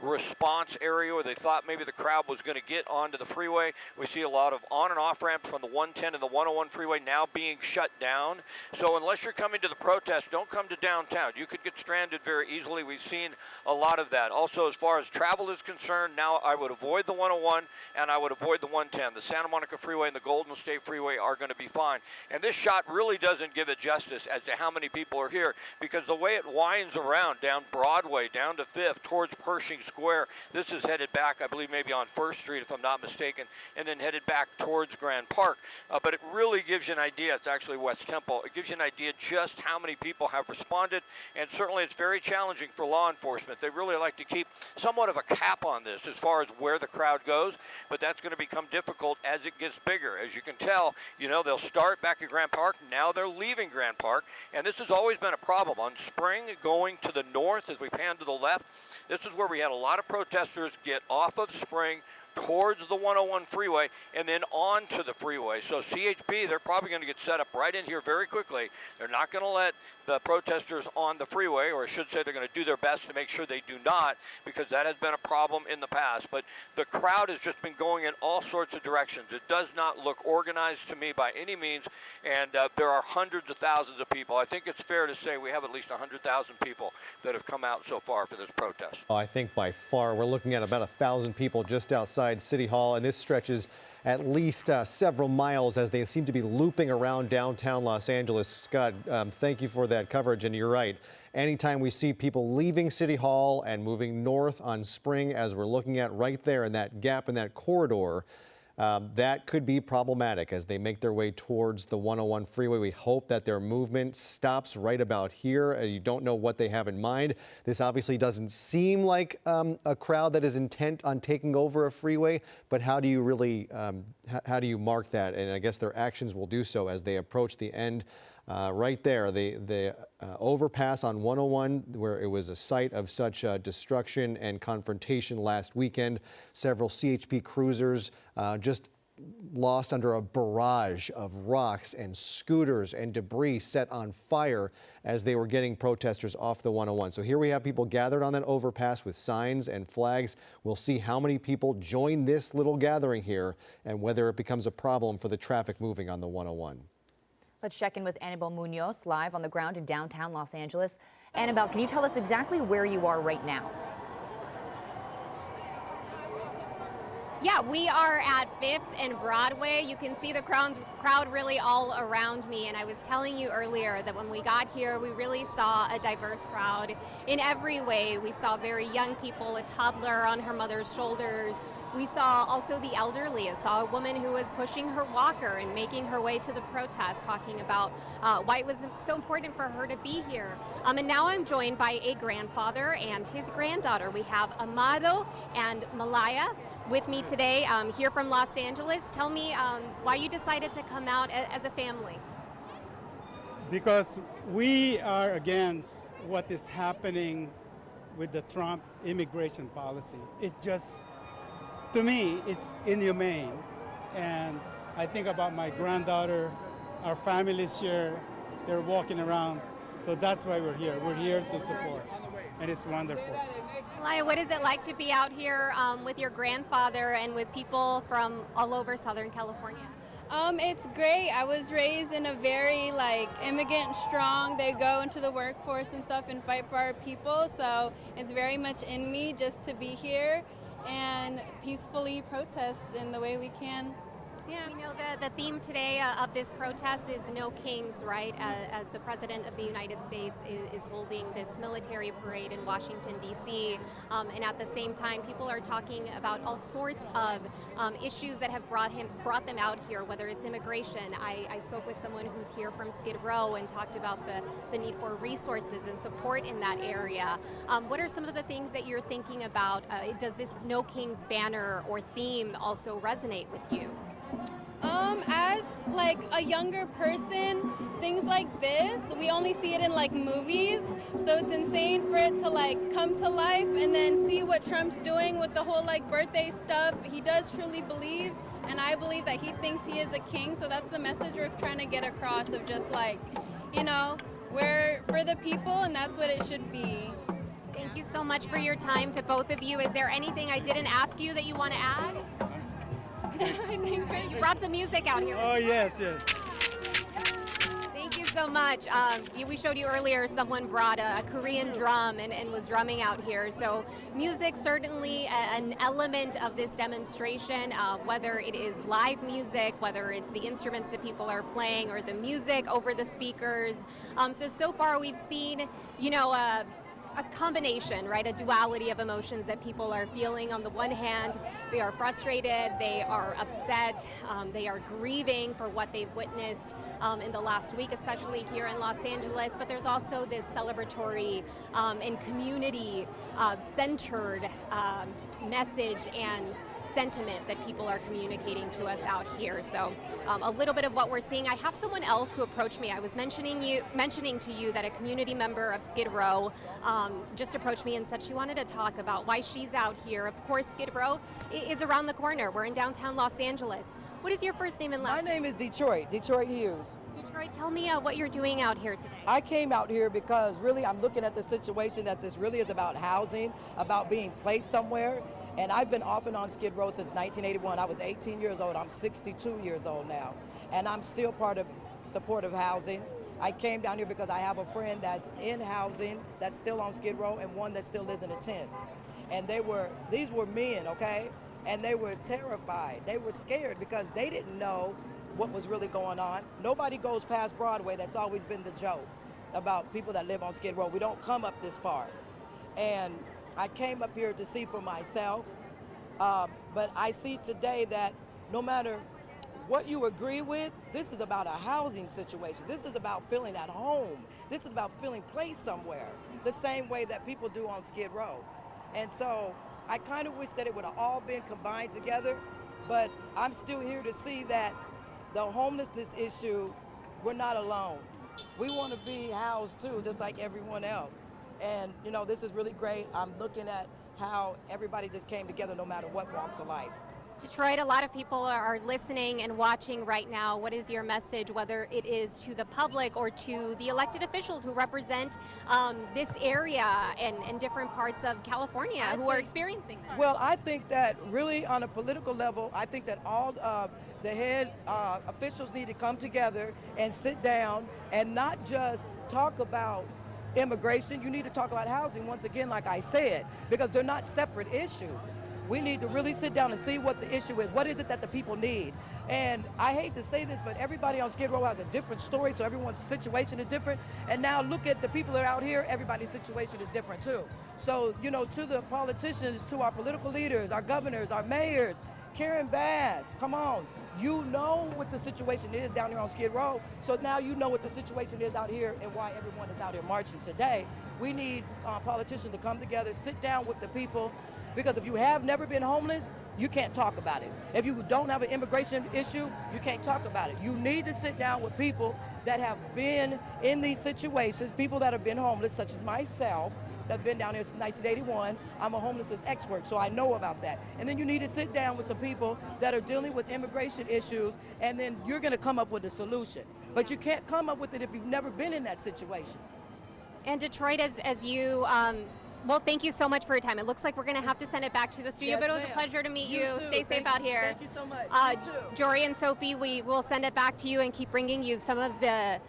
response area where they thought maybe the crowd was going to get onto the freeway. We see a lot of on and off ramps from the 110 and the 101 freeway now being shut down. So unless you're coming to the protest, don't come to downtown. You could get stranded very easily. We've seen a lot of that. Also, as far as travel is concerned, now I would avoid the 101 and I would avoid the 110. The Santa Monica Freeway and the Golden State Freeway are going to be fine. And this shot really doesn't give it justice as to how many people are here, because the way it winds around down Broadway, down to 5th, towards Pershing Square. This is headed back, I believe, maybe on 1st Street, if I'm not mistaken, and then headed back towards Grand Park. But it really gives you an idea. It's actually West Temple. It gives you an idea just how many people have responded, and certainly it's very challenging for law enforcement. They really like to keep somewhat of a cap on this as far as where the crowd goes, but that's going to become difficult as it gets bigger. As you can tell, they'll start back at Grand Park. Now they're leaving Grand Park, and this has always been a problem. On Spring, going to the north, as we pan to the left, this is where we had a lot of protesters get off of Spring towards the 101 freeway and then onto the freeway. So CHP, they're probably going to get set up right in here very quickly. They're not going to let the protesters on the freeway, or I should say they're going to do their best to make sure they do not, because that has been a problem in the past. But the crowd has just been going in all sorts of directions. It does not look organized to me by any means, and there are hundreds of thousands of people. I think it's fair to say we have at least 100,000 people that have come out so far for this protest. I think by far we're looking at about 1,000 people just outside City Hall, and this stretches at least several miles as they seem to be looping around downtown Los Angeles. Scott, thank you for that coverage, and you're right. Anytime we see people leaving City Hall and moving north on Spring, as we're looking at right there in that gap in that corridor, that could be problematic as they make their way towards the 101 freeway. We hope that their movement stops right about here. You don't know what they have in mind. This obviously doesn't seem like a crowd that is intent on taking over a freeway, but how do you really, how do you mark that? And I guess their actions will do so as they approach the end. Right there, the overpass on 101, where it was a site of such destruction and confrontation last weekend. Several CHP cruisers just lost under a barrage of rocks and scooters and debris set on fire as they were getting protesters off the 101. So here we have people gathered on that overpass with signs and flags. We'll see how many people join this little gathering here and whether it becomes a problem for the traffic moving on the 101. Let's check in with Annabelle Munoz, live on the ground in downtown Los Angeles. Annabelle, can you tell us exactly where you are right now? Yeah, we are at 5th and Broadway. You can see the crowd really all around me. And I was telling you earlier that when we got here, we really saw a diverse crowd in every way. We saw very young people, a toddler on her mother's shoulders. We saw also the elderly. I saw a woman who was pushing her walker and making her way to the protest, talking about why it was so important for her to be here. And now I'm joined by a grandfather and his granddaughter. We have Amado and Malaya with me today, here from Los Angeles. Tell me why you decided to come out as a family. Because we are against what is happening with the Trump immigration policy. It's just, to me, it's inhumane. And I think about my granddaughter, our families here, they're walking around. So that's why we're here. We're here to support, and it's wonderful. Malaya, what is it like to be out here with your grandfather and with people from all over Southern California? It's great. I was raised in a very immigrant strong. They go into the workforce and stuff and fight for our people. So it's very much in me just to be here and peacefully protest in the way we can. Yeah. We know the theme today of this protest is No Kings, right? As the President of the United States is holding this military parade in Washington, D.C. And at the same time, people are talking about all sorts of issues that have brought them out here, whether it's immigration. I spoke with someone who's here from Skid Row and talked about the need for resources and support in that area. What are some of the things that you're thinking about? Does this No Kings banner or theme also resonate with you? As a younger person, things like this, we only see it in movies, so it's insane for it to come to life and then see what Trump's doing with the whole birthday stuff. He does truly believe, and I believe that he thinks he is a king, so that's the message we're trying to get across of just we're for the people and that's what it should be. Thank you so much for your time to both of you. Is there anything I didn't ask you that you want to add? I think you brought some music out here. Oh, yes. Thank you so much. We showed you earlier someone brought a Korean drum and was drumming out here. So music certainly an element of this demonstration, whether it is live music, whether it's the instruments that people are playing or the music over the speakers. So far we've seen, a combination, right? A duality of emotions that people are feeling. On the one hand, they are frustrated, they are upset, they are grieving for what they've witnessed in the last week, especially here in Los Angeles. But there's also this celebratory and community-centered messing and sentiment that people are communicating to us out here. So a little bit of what we're seeing. I have someone else who approached me. I was mentioning to you that a community member of Skid Row just approached me and said she wanted to talk about why she's out here. Of course, Skid Row is around the corner. We're in downtown Los Angeles. What is your first name and last name? My name is Detroit Hughes. Detroit, tell me what you're doing out here today. I came out here because really I'm looking at the situation that this really is about housing, about being placed somewhere. And I've been off and on Skid Row since 1981. I was 18 years old. I'm 62 years old now. And I'm still part of supportive housing. I came down here because I have a friend that's in housing that's still on Skid Row and one that still lives in a tent. And these were men, okay? And they were terrified. They were scared because they didn't know what was really going on. Nobody goes past Broadway. That's always been the joke about people that live on Skid Row. We don't come up this far. And I came up here to see for myself, but I see today that no matter what you agree with, this is about a housing situation. This is about feeling at home. This is about feeling placed somewhere, the same way that people do on Skid Row. And so I kind of wish that it would have all been combined together, but I'm still here to see that the homelessness issue, we're not alone. We want to be housed too, just like everyone else. And, this is really great. I'm looking at how everybody just came together no matter what walks of life. Detroit, a lot of people are listening and watching right now. What is your message, whether it is to the public or to the elected officials who represent this area and different parts of California who are experiencing this? Well, I think that really on a political level, I think that all the head officials need to come together and sit down and not just talk about immigration. You need to talk about housing once again, like I said, because they're not separate issues. We need to really sit down and see what the issue is. What is it that the people need? And I hate to say this, but everybody on Skid Row has a different story, so everyone's situation is different. And now look at the people that are out here, everybody's situation is different too. So, you know, to the politicians, to our political leaders, our governors, our mayors, Karen Bass, come on. You know what the situation is down here on Skid Row, so now you know what the situation is out here and why everyone is out here marching today. We need politicians to come together, sit down with the people, because if you have never been homeless, you can't talk about it. If you don't have an immigration issue, you can't talk about it. You need to sit down with people that have been in these situations, people that have been homeless, such as myself, that's been down here since 1981. I'm a homelessness expert, so I know about that. And then you need to sit down with some people that are dealing with immigration issues, and then you're gonna come up with a solution. But you can't come up with it if you've never been in that situation. And Detroit, as you, well, thank you so much for your time. It looks like we're going to have to send it back to the studio, Yes, but it was a ma'am. pleasure to meet You you. too. Stay safe out here. Thank you so much. You too. Jory and Sophie, we will send it back to you and keep bringing you some of the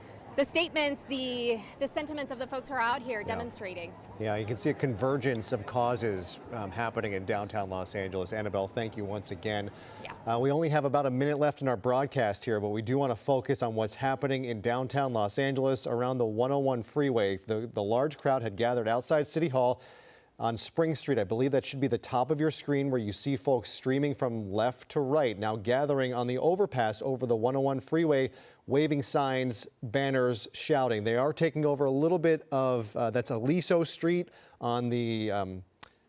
statements, the sentiments of the folks who are out here demonstrating. Yeah, you can see a convergence of causes happening in downtown Los Angeles. Annabelle, thank you once again. Yeah. We only have about a minute left in our broadcast here, but we do want to focus on what's happening in downtown Los Angeles around the 101 freeway. The large crowd had gathered outside City Hall on Spring Street. I believe that should be the top of your screen where you see folks streaming from left to right, now gathering on the overpass over the 101 freeway, waving signs, banners, shouting. They are taking over a little bit of, that's Aliso Street on the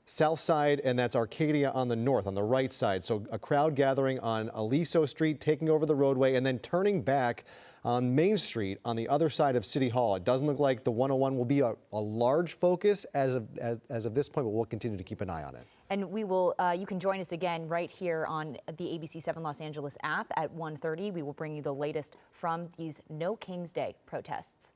south side, and that's Arcadia on the north, on the right side. So a crowd gathering on Aliso Street, taking over the roadway, and then turning back on Main Street on the other side of City Hall. It doesn't look like the 101 will be a large focus as of this point, but we'll continue to keep an eye on it. And we will, you can join us again right here on the ABC 7 Los Angeles app at 1:30. We will bring you the latest from these No Kings Day protests.